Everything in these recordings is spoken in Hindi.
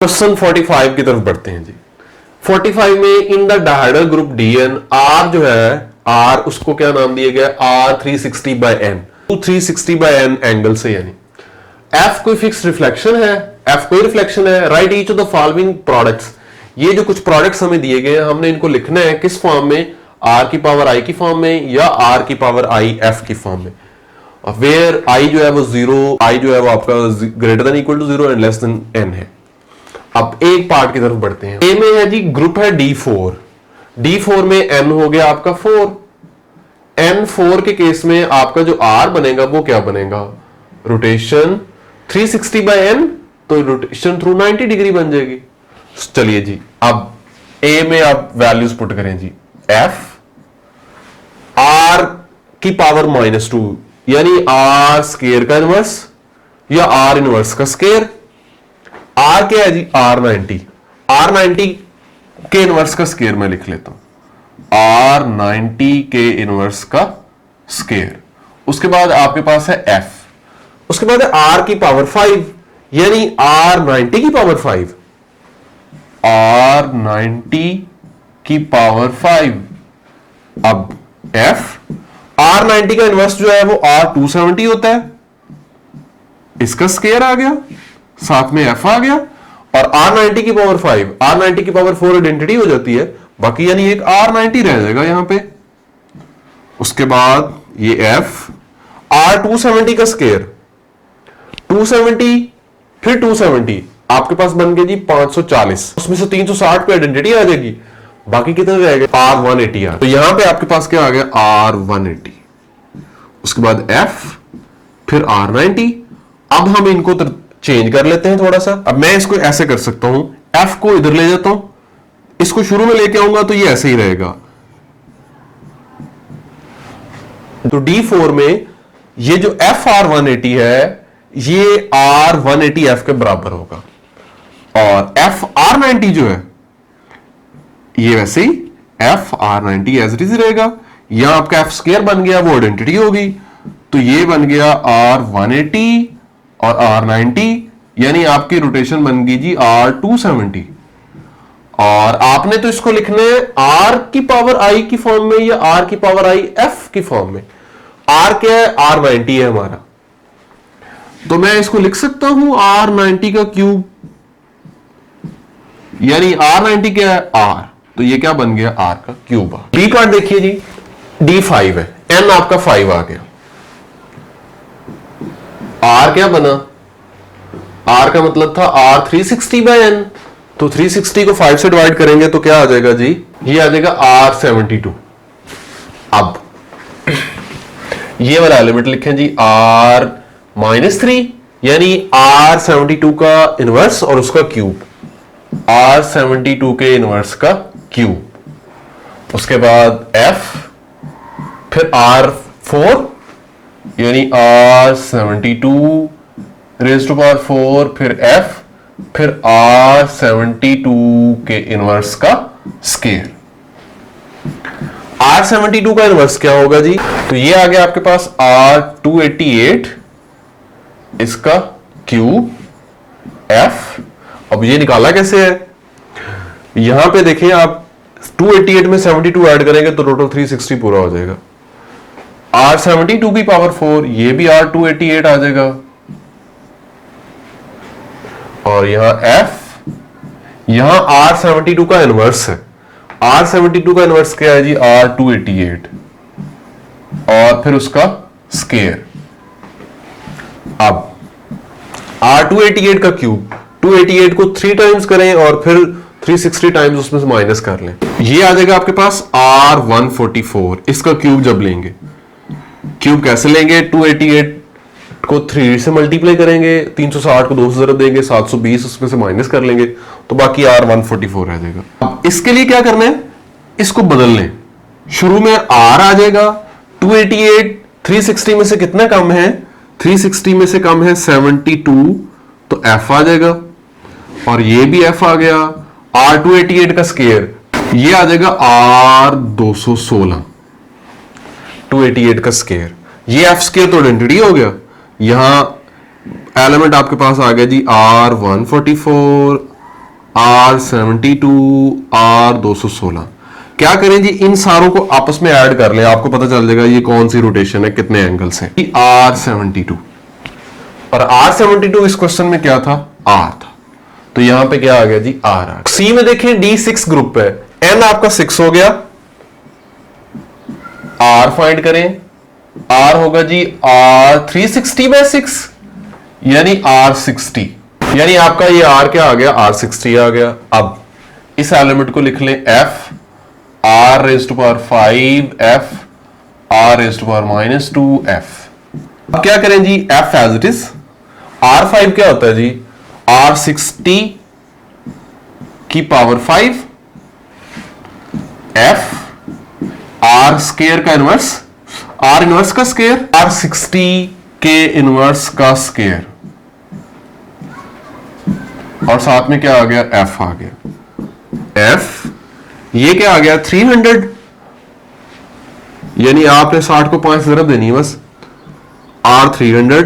क्वेश्चन 45 की तरफ बढ़ते हैं जी। 45 में in the dihedral group d n r जो है आर उसको क्या नाम दिया गया r 360 by n 360 by n angle से, यानी एफ कोई फिक्स रिफ्लेक्शन है, एफ कोई रिफ्लेक्शन है। Right each of the following products, ये जो कुछ प्रोडक्ट्स हमें दिए गए हैं हमने इनको लिखना है किस फॉर्म में, आर की पावर आई की फॉर्म में या आर की पावर आई एफ की फॉर्म में, वेयर आई जो है वो जीरो, आई जो है वो आपका greater than equal to zero and less than n है। अब एक पार्ट की तरफ बढ़ते हैं। ए में है जी ग्रुप है D4, D4 में n हो गया आपका 4, N4 के केस में आपका जो R बनेगा वो क्या बनेगा, रोटेशन 360 बाय n, तो रोटेशन थ्रू 90 डिग्री बन जाएगी। चलिए जी अब A में आप वैल्यूज पुट करें जी, F R की पावर -2 यानी R स्केयर का इनवर्स या R इनवर्स का स्केयर। आर क्या है जी R90, R90 के इनवर्स का स्केयर मैं लिख लेता हूं, R90 के इनवर्स का स्केयर। उसके बाद आपके पास है F, उसके बाद है R की पावर 5 यानी R90 की पावर 5, R90 की पावर 5। अब F R90 का इनवर्स जो है वो R270 होता है, इसका स्केयर आ गया, साथ में F आ गया, और R90 की पावर 5, R90 की पावर 4 आइडेंटिटी हो जाती है, बाकी यानी एक R90 रह जाएगा यहां पे। उसके बाद ये F R270 का स्केयर 270 फिर 270 आपके पास बन गए जी 540, उसमें से 360 पे आइडेंटिटी आ जाएगी, बाकी कितने रह गए R180 आ, तो यहां पे आपके पास क्या आ गया R180। उसके बाद F फिर R90। अब हम इनको चेंज कर लेते हैं थोड़ा सा। अब मैं इसको ऐसे कर सकता हूं, F को इधर ले जाता हूं, इसको शुरू में लेके आऊंगा तो ये ऐसे ही रहेगा। तो D4 में ये जो FR180 है ये R180F के बराबर होगा, और FR90 जो है ये वैसे ही FR90 एज इट इज रहेगा। यहां आपका F स्क्वायर बन गया, वो आइडेंटिटी होगी, तो ये बन गया R180 और R90, यानी आपकी रोटेशन बन गई जी R270। और आपने तो इसको लिखना है R की पावर I की फॉर्म में या R की पावर I F की फॉर्म में। R क्या है, R90 है हमारा, तो मैं इसको लिख सकता हूं R90 का क्यूब, यानी R90 क्या है R, तो ये क्या बन गया R का क्यूब। बी पार्ट देखिए जी, D5 है, N आपका 5 आ गया, R क्या बना, R का मतलब था R 360 बाय N, तो 360 को 5 से डिवाइड करेंगे तो क्या आ जाएगा जी, ये आ जाएगा R72। अब ये वाला एलिमेंट लिखें जी R-3 यानी R72 का इनवर्स और उसका क्यूब, R72 के इनवर्स का क्यूब। उसके बाद F फिर R4 यानी R72 रेज़ टू पावर 4 फिर F फिर R72 के इनवर्स का स्केयर। R72 का इनवर्स क्या होगा जी, तो ये आ गया आपके पास R288 इसका क्यूब F। अब ये निकाला कैसे है, यहां पे देखिए आप 288 में 72 ऐड करेंगे तो टोटल 360 पूरा हो जाएगा। R72 की पावर 4 ये भी R288 आ जाएगा, और यहां F यहां R72 का इनवर्स है, R72 का इनवर्स क्या है जी R288 और फिर उसका स्केयर। अब R288 का क्यूब 288 को 3 टाइम्स करें और फिर 360 टाइम्स उसमें से माइनस कर लें, ये आ जाएगा आपके पास R144। इसका क्यूब जब लेंगे, क्यूब कैसे लेंगे, 288 को 3 से मल्टीप्लाई करेंगे, 360 को 2 से ज़रब देंगे, 720 उसमें से माइनस कर लेंगे तो बाकी R144 रह जाएगा। अब इसके लिए क्या करना है, इसको बदल लें, शुरू में R आ जाएगा, 288 360 में से कितना कम है, 360 में से कम है 72, तो F आ जाएगा, और ये भी F आ गया। R288 का स्केयर ये आ जाएगा R216, 288 का स्केयर, ये F स्केयर तो आइडेंटिटी हो गया। यहां एलिमेंट आपके पास आ गया जी R144 R72, R216। क्या करें जी, इन सारों को आपस में ऐड कर लें, आपको पता चल जाएगा ये कौन सी रोटेशन है, कितने एंगल्स हैं। R72 और R72 इस क्वेश्चन में क्या था, R था, तो यहां पे क्या आ गया जी, R आ। सी में देखें D6 ग्रुप है, N आपका 6 हो गया, R फाइंड करें, R होगा जी R360/6 यानी R60, यानी आपका ये R क्या आ गया, R60 आ गया। अब इस एलिमेंट को लिख लें F R⁵ F R⁻⁻2 F। अब क्या करें जी, F as it is, R5 क्या होता है जी, R60 की पावर 5 F R स्केयर का इनवर्स, R इनवर्स का स्केयर, R60 के इनवर्स का स्केयर, और साथ में क्या आ गया, F आ गया। F ये क्या आ गया, 300, यानी आपने 60 को 5 ज़रब देनी है बस, R300,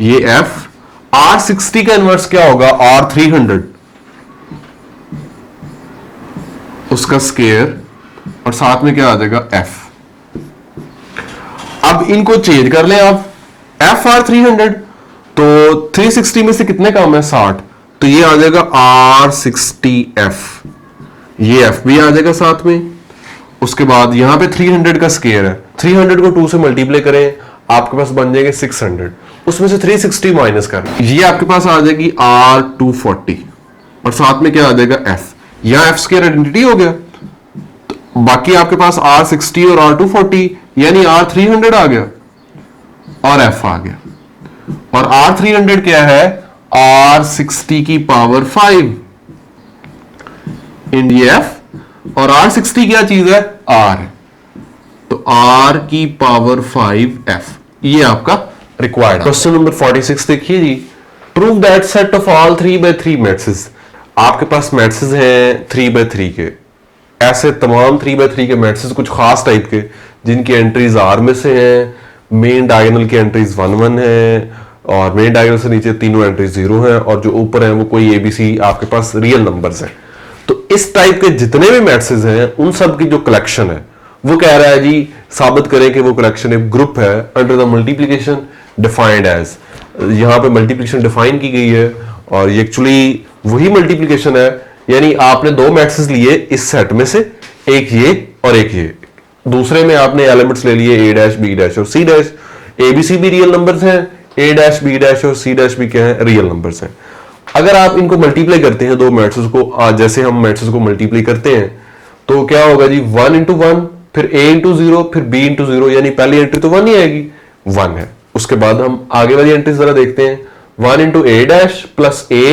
ये F, R60 का इनवर्स क्या होगा, R300 उसका स्केयर, और साथ में क्या आ जाएगा, F। अब इनको चेंज कर लें आप, F R300, तो 360 में से कितने कम है, 60, तो ये आ जाएगा R60F, ये F भी आ जाएगा साथ में। उसके बाद यहां पे 300 का स्केयर है, 300 को 2 से मल्टीप्लाई करें, आपके पास बन जाएंगे 600, उसमें से 360 माइनस कर, ये आपके पास आ जाएगी R240, और साथ में क्या आ जाएगा, F। यहां F स्केयर आइडेंटिटी हो गया, तो बाकी आपके पास R60 और R240 यानी R300 आ गया और F आ गया, और R300 क्या है, R60 की पावर 5 इन F, और R60 क्या चीज है, R है, तो R की पावर 5F, ये आपका रिक्वायर्ड। क्वेश्चन नंबर 46 देखिए जी, prove that set of all 3x3 matrices. आपके पास मैट्रिसेस हैं 3x3 के, ऐसे तमाम 3x3 के मैट्रिसेस कुछ खास टाइप के जिनकी एंट्रीज R में से हैं, मेन डायगोनल की एंट्रीज 1 1 है, और मेन डायगोनल से नीचे तीनों एंट्रीज 0 हैं, और जो ऊपर है वो कोई ABC आपके पास रियल नंबर्स हैं। तो इस टाइप के जितने भी मैट्रिसेस हैं उन सब की जो कलेक्शन है वो कह रहा है जी साबित करें कि वो कलेक्शन एक ग्रुप है under the multiplication defined as. यहां पे मल्टीप्लिकेशन डिफाइन की गई है और ये एक्चुअली वही मल्टीप्लिकेशन है, यानी आपने दो मैट्रिसेस लिए इस सेट में से, एक ये और एक ये, दूसरे में आपने एलिमेंट्स ले लिए A डैश B डैश और C डैश। ABC भी रियल नंबर्स हैं, A डैश B डैश और C डैश भी क्या है, रियल नंबर्स हैं। अगर आप इनको मल्टीप्लाई करते हैं दो मैट्रिसेस को, जैसे हम मैट्रिसेस को मल्टीप्लाई करते हैं तो क्या होगा जी, 1 इंटू 1, फिर A इंटू 0, फिर B इंटू 0, यानी पहली एंट्री तो 1 ही आएगी, 1 है। उसके बाद हम आगे वाली एंट्री जरा देखते हैं, 1 into A dash plus A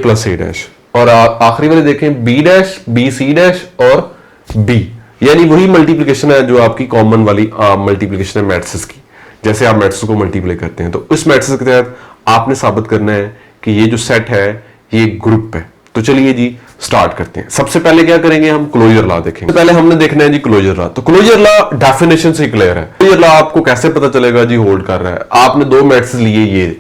plus A dash, और आखिरी वाले देखें B dash B C dash और B, यानी वही मल्टीप्लिकेशन है जो आपकी कॉमन वाली मल्टीप्लिकेशन है मैट्रिसेस की, जैसे आप मैट्रिसेस को मल्टीप्लाई करते हैं। तो इस मैट्रिसेस के तहत आपने साबित करना है कि ये जो सेट है ये ग्रुप है। तो चलिए जी स्टार्ट करते हैं। सबसे पहले क्या करेंगे, हम क्लोजर लॉ देखेंगे। पहले हमने देखना है जी क्लोजर लॉ। तो क्लोजर लॉ डेफिनेशन से क्लियर है। क्लोजर लॉ आपको कैसे पता चलेगा जी, होल्ड कर रहा है। आपने दो मैट्रिसेस लिए, ये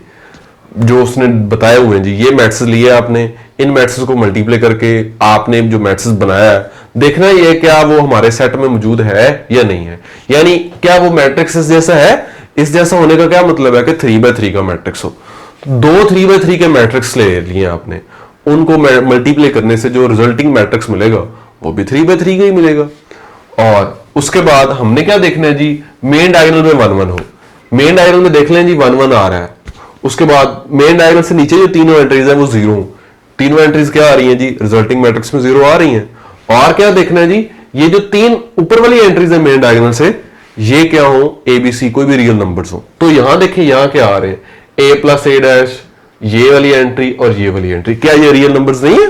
जो उसने बताए हुए हैं जी, ये मैट्रिसेस लिए आपने, इन मैट्रिसेस को मल्टीप्लाई करके आपने जो मैट्रिसेस बनाया है, देखना ये क्या वो हमारे सेट में मौजूद है या नहीं है, यानी क्या वो मैट्रिक्स इस जैसा है। इस जैसा होने का क्या मतलब है कि 3x3 का मैट्रिक्स हो। दो 3x3 के मैट्रिक्स ले लिए आपने, उनको मल्टीप्लाई करने से जो रिजल्टिंग मैट्रिक्स मिलेगा वो भी 3x3 का ही मिलेगा। और उसके बाद हमने क्या देखना है जी, मेन डायगोनल में 1 1 हो। मेन डायगोनल में देख लें जी 1 1 आ रहा है। उसके बाद मेन डायगोनल से नीचे जो तीनों एंट्रीज है वो 0 हो। तीनों एंट्रीज क्या आ रही हैं जी, रिजल्टिंग मैट्रिक्स में 0 आ रही हैं। और क्या देखना है जी, ये जो तीन ऊपर वाली एंट्रीज है मेन डायगोनल से, ये क्या हो, ABC कोई भी रियल नंबर्स हो। तो यहां देखिए यहां क्या आ रहे हैं, A प्लस A डैश, ये वाली एंट्री और ये वाली एंट्री, क्या ये रियल नंबर्स नहीं है?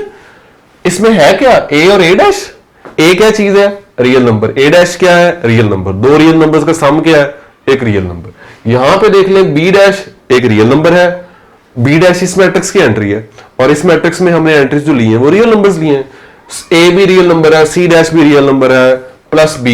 इसमें है क्या, A और A डैश। A क्या चीज है, रियल नंबर। A डैश क्या है, रियल नंबर। दो रियल नंबर्स का सम क्या है, एक रियल नंबर। यहां पे देख लें B डैश एक रियल नंबर है, B डैश इस मैट्रिक्स की एंट्री है, और इस मैट्रिक्स में हमने एंट्रीज जो ली हैं वो रियल नंबर्स लिए हैं। A भी रियल नंबर है, C डैश भी रियल नंबर है, प्लस B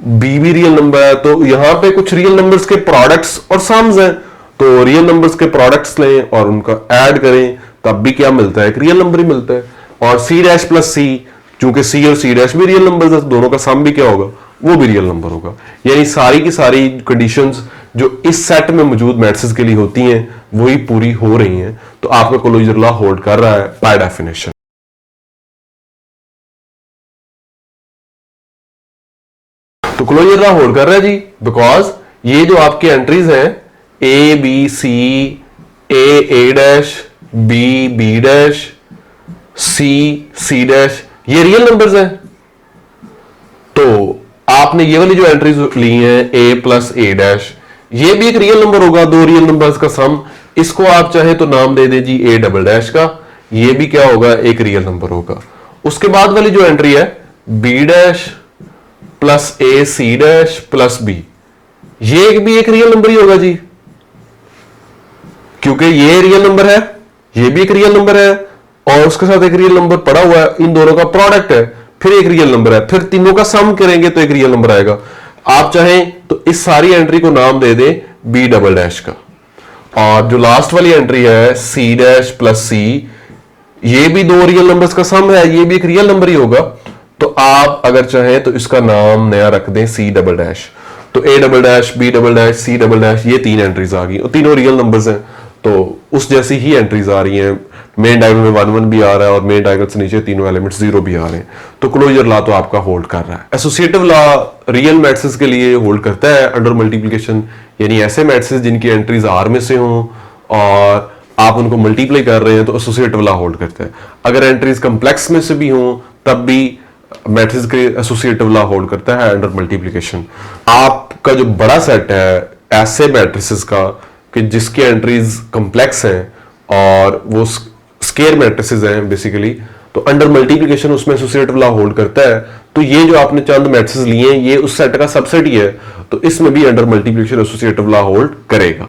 भी रियल नंबर है। तो यहां पे कुछ रियल नंबर्स के प्रोडक्ट्स और सम्स हैं, तो रियल नंबर्स के प्रोडक्ट्स लें और उनका ऐड करें तब भी क्या मिलता है, एक रियल नंबर ही मिलता है। और सी डैश प्लस सी, चूंकि सी और सी डैश भी रियल नंबर है, दोनों का सम भी क्या होगा, वो भी रियल नंबर होगा। यानी सारी की सारी कंडीशंस जो इस सेट में मौजूद मैट्रिसेस के लिए होती हैं वही पूरी हो रही हैं। तो आपका क्लोजर लॉ होल्ड कर रहा है बाय डेफिनेशन। तो क्लोजर लॉ होल्ड कर रहा है जी, बिकॉज ये जो आपके एंट्रीज हैं a b c, a dash, b dash, c dash, ये रियल नंबर्स हैं। तो आपने ये वाली जो एंट्रीज ली हैं ए प्लस ए डैश, ये भी एक रियल नंबर होगा, दो रियल नंबर्स का सम। इसको आप चाहे तो नाम दे दे जी ए डबल डैश का, ये भी क्या होगा, एक रियल नंबर होगा। उसके बाद वाली जो एंट्री है बी डैश प्लस ए सी डैश प्लस बी, ये भी एक रियल नंबर ही होगा जी, क्योंकि ये रियल नंबर है, ये भी एक रियल नंबर है, और उसके साथ एक रियल नंबर पड़ा हुआ है, इन दोनों का प्रोडक्ट है, फिर एक रियल नंबर है, फिर तीनों का सम करेंगे तो एक रियल नंबर आएगा। आप चाहें तो इस सारी एंट्री को नाम दे दे बी डबल डैश का। और जो लास्ट वाली एंट्री है सी डैश प्लस सी, ये भी दो रियल नंबर्स का सम है, ये भी एक रियल नंबर ही होगा। तो आप अगर चाहें तो इसका नाम नया रख दें सी डबल डैश। तो A double dash, B double dash, C double dash, ये तीन एंट्रीज आ गई और तीनों रियल नंबर्स हैं, तो उस जैसी ही एंट्रीज आ रही हैं। मेन डायगोनल में 1 1 भी आ रहा है और मेन डायगोनल से नीचे तीनों एलिमेंट्स 0 भी आ रहे हैं। तो क्लोजर लॉ तो आपका होल्ड कर रहा है। एसोसिएटिव लॉ रियल मैट्रिसेस के लिए होल्ड करता है अंडर मल्टीप्लिकेशन, यानी ऐसे मैट्रिसेस जिनकी एंट्रीज आर में से हों और आप उनको मल्टीप्लाई कर रहे हैं तो एसोसिएटिव लॉ होल्ड करता है। अगर एंट्रीज कम्प्लेक्स में से भी हों तब भी मैट्रिक्स के एसोसिएटिव लॉ होल्ड करता है अंडर मल्टीप्लिकेशन। आपका जो बड़ा सेट है ऐसे मैट्रिसेस का कि जिसकी एंट्रीज कम्प्लेक्स हैं और वो स्केयर मैट्रिसेस हैं बेसिकली, तो अंडर मल्टीप्लिकेशन उसमें एसोसिएटिव लॉ होल्ड करता है। तो ये जो आपने चंद मैट्रिसेस लिए हैं ये उस सेट का सबसेट ही है, तो इसमें भी under multiplication associative law hold करेगा।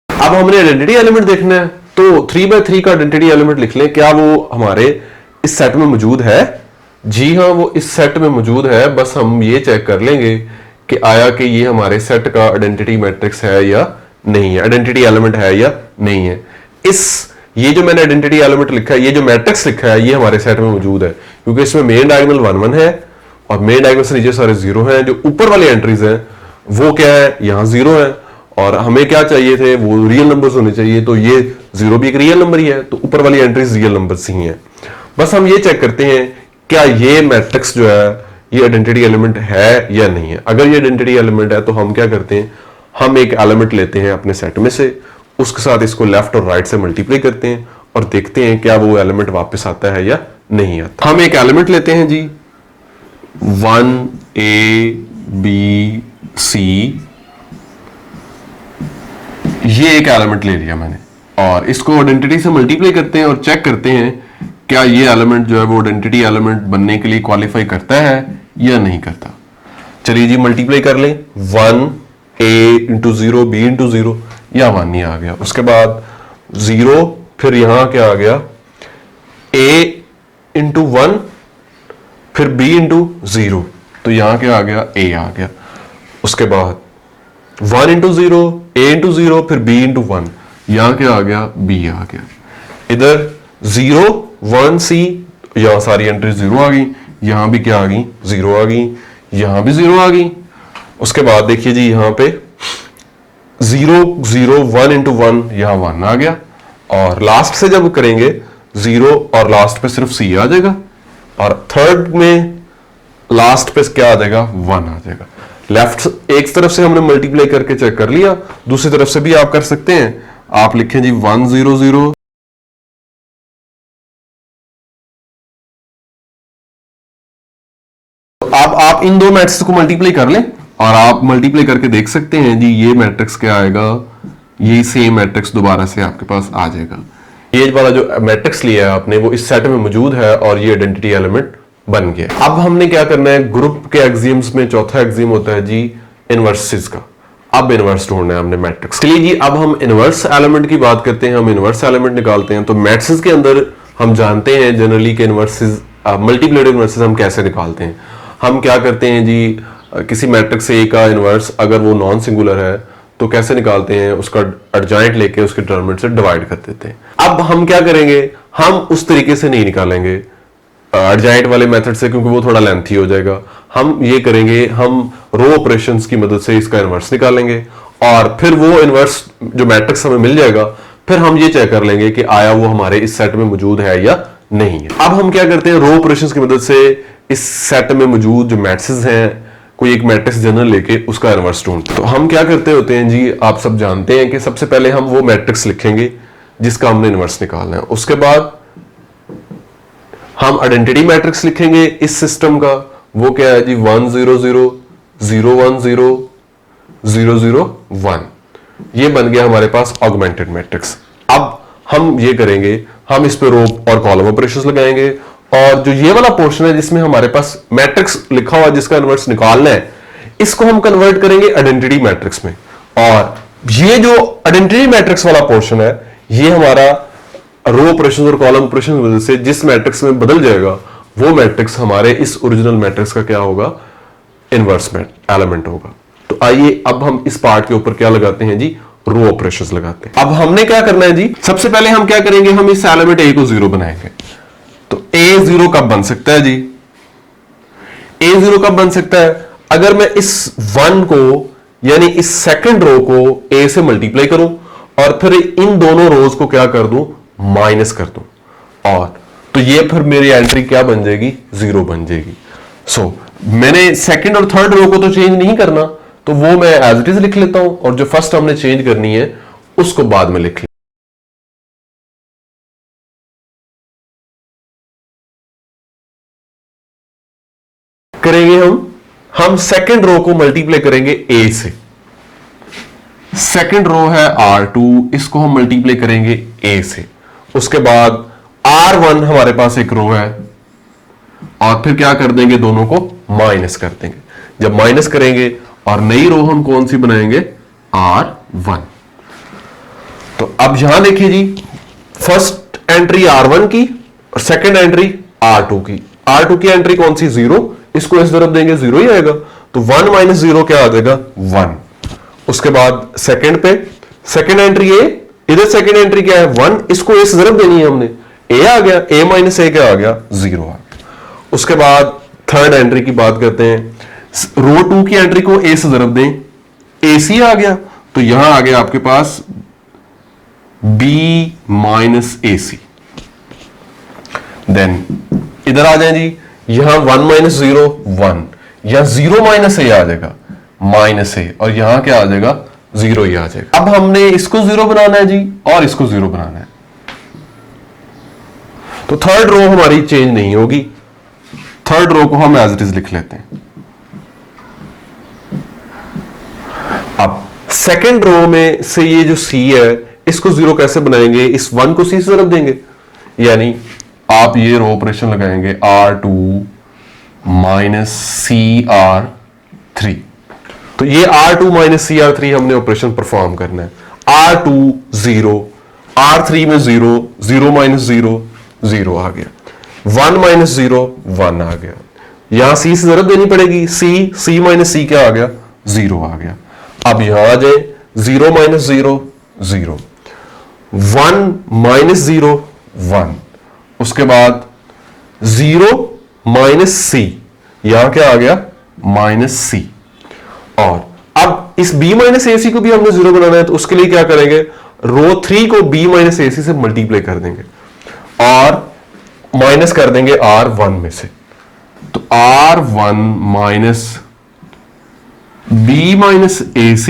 अब हमने आइडेंटिटी एलिमेंट देखना है, तो 3x3 का आइडेंटिटी एलिमेंट लिख लें। क्या वो हमारे इस सेट में मौजूद है? जी हाँ, वो इस सेट में मौजूद है। बस हम ये चेक कर लेंगे कि आया कि ये हमारे सेट का आइडेंटिटी मैट्रिक्स है या नहीं है, आइडेंटिटी एलिमेंट है या नहीं है। ये जो मैंने आइडेंटिटी एलिमेंट लिखा है, ये जो मैट्रिक्स लिखा है, ये हमारे सेट में मौजूद है, क्योंकि इसमें मेन डायगोनल 1 1 है और मेन डायगोनल से नीचे सारे 0 हैं। जो ऊपर वाली एंट्रीज हैं वो क्या है, यहाँ 0 है और हमें क्या चाहिए थे, वो रियल नंबर्स होने चाहिए। तो ये 0 भी एक रियल नंबर ही है, तो ऊपर वाली एंट्रीज रियल नंबर्स ही हैं। बस हम ये चेक करते हैं क्या ये मैट्रिक्स जो है ये आइडेंटिटी एलिमेंट है या नहीं है। अगर ये आइडेंटिटी एलिमेंट है तो हम क्या करते हैं, हम एक एलिमेंट लेते हैं अपने सेट में से, उसके साथ इसको लेफ्ट और राइट से मल्टीप्लाई करते हैं और देखते हैं क्या वो एलिमेंट वापस आता है या नहीं आता। हम एक एलिमेंट लेते हैं जी 1 A B C, ये एक एलिमेंट ले लिया मैंने और इसको आइडेंटिटी से मल्टीप्लाई करते हैं और चेक करते हैं क्या ये एलिमेंट जो है वो आइडेंटिटी एलिमेंट बनने के लिए क्वालिफाई करता है या नहीं करता। चलिए जी मल्टीप्लाई कर लें, 1 A इंटू 0 B इंटू 0, या 1 ही आ गया। उसके बाद 0, फिर यहां क्या आ गया, A इंटू 1 फिर B इंटू 0, तो यहां क्या आ गया, A आ गया। उसके बाद 1 इंटू 0, A इंटू 0, फिर B इंटू 1, यहां क्या आ गया, B आ गया। इधर 0 1 C, यहां सारी एंट्री 0 आ गई, यहां भी क्या आ गई, 0 आ गई, यहां भी 0 आ गई। उसके बाद देखिए जी यहां पे 0 0 1 इंटू 1, यहां 1 आ गया। और लास्ट से जब करेंगे 0 और लास्ट पे सिर्फ C आ जाएगा और थर्ड में लास्ट पे क्या आ जाएगा, 1 आ जाएगा। लेफ्ट एक तरफ से हमने मल्टीप्लाई करके चेक कर लिया, दूसरी तरफ से भी आप कर सकते हैं। आप लिखें जी 1 0 0, अब आप इन दो मैट्रिक्स को मल्टीप्लाई कर लें और आप मल्टीप्लाई करके देख सकते हैं जी ये मैट्रिक्स क्या आएगा, ये सेम मैट्रिक्स दोबारा से आपके पास आ जाएगा। ये वाला जो मैट्रिक्स लिया है आपने वो इस सेट में मौजूद है और ये आइडेंटिटी एलिमेंट बन गया। अब हमने क्या करना है, ग्रुप के एक्सियम्स में चौथा एक्सियम होता है जी इनवर्सेस का, अब इनवर्स ढूंढना है हमने मैट्रिक्स के लिए जी। अब हम इनवर्स एलिमेंट की बात करते हैं, हम इनवर्स एलिमेंट निकालते हैं। तो मैट्रिक्स के अंदर हम जानते हैं जनरली कि इनवर्सेस, मल्टीप्लाइड इनवर्सेस हम कैसे निकालते हैं। हम क्या करते हैं जी, किसी मैट्रिक्स ए का इनवर्स अगर वो नॉन सिंगुलर है तो कैसे निकालते हैं, उसका एडजॉइंट लेके उसके डिटरमिनेंट से डिवाइड कर देते हैं। अब हम क्या करेंगे, हम उस तरीके से नहीं निकालेंगे एडजॉइंट वाले मेथड से, क्योंकि वो थोड़ा लेंथी हो जाएगा। हम ये करेंगे, हम रो ऑपरेशंस की मदद से इसका इनवर्स निकालेंगे और फिर वो इनवर्स जो मैट्रिक्स हमें मिल जाएगा, फिर हम ये चेक कर लेंगे कि आया वो हमारे इस सेट में मौजूद है या नहीं है। अब हम क्या करते हैं, रो ऑपरेशंस की मदद से इस सेट में मौजूद जो मैट्रिक्स हैं, कोई एक मैट्रिक्स जनरल लेके उसका इनवर्स ढूंढते हैं। तो हम क्या करते होते हैं जी, आप सब जानते हैं कि सबसे पहले हम वो मैट्रिक्स लिखेंगे जिसका हमने इनवर्स निकालना है। उसके बाद हम आइडेंटिटी मैट्रिक्स लिखेंगे इस सिस्टम का, वो क्या है जी, 1 0 0 0 1 0 0 0 1। ये बन गया हमारे पास ऑगमेंटेड मैट्रिक्स। अब हम ये करेंगे, हम इस पे रो और कॉलम ऑपरेशंस लगाएंगे और जो ये वाला पोर्शन है जिसमें हमारे पास मैट्रिक्स लिखा हुआ जिसका इनवर्स निकालना है, इसको हम कन्वर्ट करेंगे आइडेंटिटी मैट्रिक्स में। और ये जो आइडेंटिटी मैट्रिक्स वाला पोर्शन है, ये हमारा रो ऑपरेशन और कॉलम ऑपरेशन की वजह से जिस मैट्रिक्स में बदल जाएगा, वो मैट्रिक्स हमारे इस ओरिजिनल मैट्रिक्स का क्या होगा, इनवर्स एलिमेंट होगा। तो आइए अब हम इस पार्ट के ऊपर क्या लगाते हैं जी, रो ऑपरेशंस लगाते हैं। अब हमने क्या करना है जी, सबसे पहले हम क्या करेंगे, हम इस एलिमेंट ए को 0 बनाएंगे। तो ए 0 कब बन सकता है जी, ए 0 कब बन सकता है, अगर मैं इस 1 को यानी इस सेकंड रो को ए से मल्टीप्लाई करूं और फिर इन दोनों रोज को क्या कर दूं, माइनस कर दूं, और तो ये फिर मेरी एंट्री क्या बन जाएगी, 0 बन जाएगी। सो मैंने सेकंड और थर्ड रो को तो चेंज नहीं करना, तो वो मैं एज इट इज लिख लेता हूं और जो फर्स्ट हमने चेंज करनी है उसको बाद में लिख लें। करेंगे हम सेकंड रो को मल्टीप्लाई करेंगे ए से। सेकंड रो है R2, इसको हम मल्टीप्लाई करेंगे ए से। उसके बाद R1 हमारे पास एक रो है और फिर क्या कर देंगे, दोनों को माइनस कर देंगे। जब माइनस करेंगे और नई रो हम कौन सी बनाएंगे, R1। तो अब यहां देखिए जी, फर्स्ट एंट्री R1 की और सेकंड एंट्री R2 की। R2 की एंट्री कौन सी, 0, इसको इस तरफ देंगे 0 ही आएगा, तो 1 माइनस 0 क्या आ जाएगा, 1। उसके बाद सेकंड पे सेकंड एंट्री ए, इधर सेकंड एंट्री क्या है, 1, इसको इस तरफ देनी है हमने, ए आ गया, ए माइनस ए क्या आ गया, 0 आ गया। उसके बाद थर्ड एंट्री की बात करते हैं, रो 2 की एंट्री को ए से जरब दें, ए सी आ गया, तो यहां आ गया आपके पास बी माइनस ए सी। देन इधर आ जाए जी, यहां 1 माइनस 0 1, यहां 0 माइनस ए आ जाएगा, माइनस ए, और यहां क्या आ जाएगा, 0 ही आ जाएगा। अब हमने इसको 0 बनाना है जी और इसको 0 बनाना है, तो थर्ड रो हमारी चेंज नहीं होगी, थर्ड रो को हम एज इट इज लिख लेते हैं। अब सेकंड रो में से ये जो सी है, इसको 0 कैसे बनाएंगे, इस 1 को सी से तरफ देंगे, यानी आप ये रो ऑपरेशन लगाएंगे R2 माइनस CR3। तो ये R2 माइनस CR3 हमने ऑपरेशन परफॉर्म करना है। R2 0, R3 में 0, 0 माइनस 0 0 आ गया, 1 माइनस 0 1 आ गया, यहां C से जरूरत देनी पड़ेगी, C माइनस C क्या आ गया, 0 आ गया। अब यहां आ जाए, 0 माइनस 0 0, 1 माइनस 0 1, उसके बाद 0 माइनस C, यहां क्या आ गया, माइनस C। और अब इस B माइनस AC को भी हमने 0 बनाना है, तो उसके लिए क्या करेंगे, रो 3 को B माइनस AC से मल्टीप्लाई कर देंगे और माइनस कर देंगे R1 में से, तो R1 minus B minus AC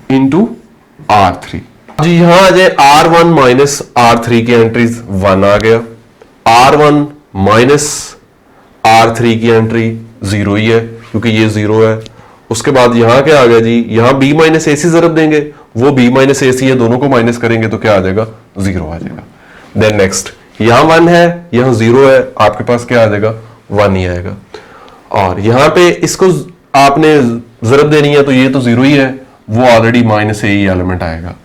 into R3। जी यहां आ जाए, R1 माइनस R3 की एंट्रीज 1 आ गया, R1 माइनस R3 की एंट्री 0 ही है क्योंकि ये 0 है। उसके बाद यहां क्या आ गया जी, यहां B माइनस AC जरूर देंगे, वो B माइनस AC है, दोनों को माइनस करेंगे तो क्या आ जाएगा, 0 आ जाएगा। देन नेक्स्ट, यहां 1 है, यहां 0 है, आपके पास क्या आ जाएगा, 1 ही आएगा। और यहां पे इसको आपने जरब देनी है तो ये तो जीरो ही है, वो ऑलरेडी माइनस ए ही एलिमेंट आएगा।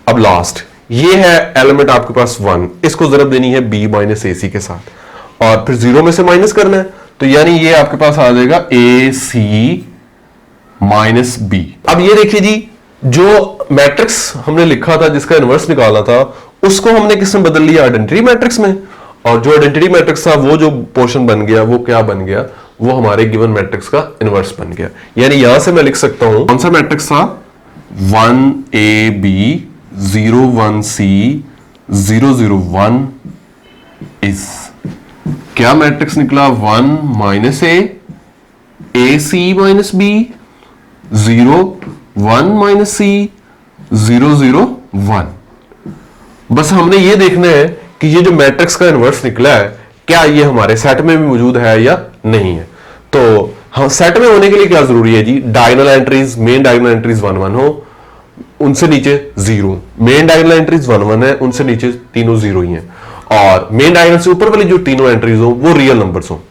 अब लास्ट ये है एलिमेंट आपके पास 1, इसको जरब देनी है b माइनस ए सी के साथ, और फिर जीरो में से माइनस करना है, तो यानी ये आपके पास आ जाएगा ए सी माइनस बी। अब ये देखिए जी, जो मैट्रिक्स हमने लिखा था जिसका इनवर्स निकालना था, उसको हमने किस में बदल लिया, आइडेंटिटी मैट्रिक्स में, और जो आइडेंटिटी मैट्रिक्स था वो जो पोर्शन बन गया वो क्या बन गया, वो हमारे गिवन मैट्रिक्स का इनवर्स बन गया। यानी यहां से मैं लिख सकता हूं कौन सा मैट्रिक्स था, 1ab 0 1c 0 0 1 इज क्या मैट्रिक्स निकला, 1 माइनस ए सी माइनस बी 0 1 माइनस सी 0 0 1। बस हमने ये देखना है कि ये जो मैट्रिक्स का इनवर्स निकला है क्या ये हमारे सेट में भी मौजूद है या नहीं है। तो हम सेट में होने के लिए क्या जरूरी है जी, diagonal entries, main diagonal entries 1 1 हो, उनसे नीचे 0, मेन डायगोनल एंट्रीज 1 1 है, उनसे नीचे तीनों 0 ही हैं, और मेन डायगोनल से ऊपर वाली जो तीनों एंट्रीज हो वो रियल नंबर्स हो।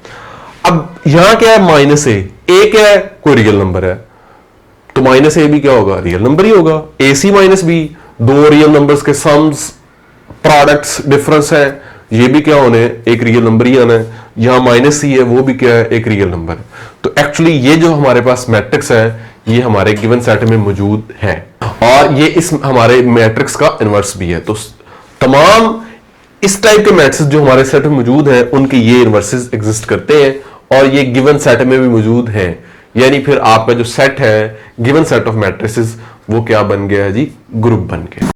अब यहां क्या है, माइनस ए क्या है, कोई रियल नंबर है, तो माइनस ए भी क्या होगा, रियल नंबर ही होगा। ए सी माइनस बी, दो रियल नंबर्स के सम्स प्रोडक्ट्स डिफरेंस है, ये भी क्या होने, एक रियल नंबर ही आना है। यहां माइनस सी है, वो भी क्या है, एक रियल नंबर है। तो एक्चुअली ये जो हमारे पास मैट्रिक्स है ये हमारे गिवन सेट में मौजूद है, और ये इस हमारे मैट्रिक्स का इनवर्स भी है। तो तमाम इस टाइप के मैट्रिक्स जो हमारे सेट में मौजूद हैं उनके ये इनवर्सेस एग्जिस्ट करते हैं, और ये गिवन सेट में भी मौजूद हैं। यानी फिर आपका जो सेट है गिवन सेट ऑफ मैट्रिसेस वो क्या बन गया है जी, ग्रुप बन गया।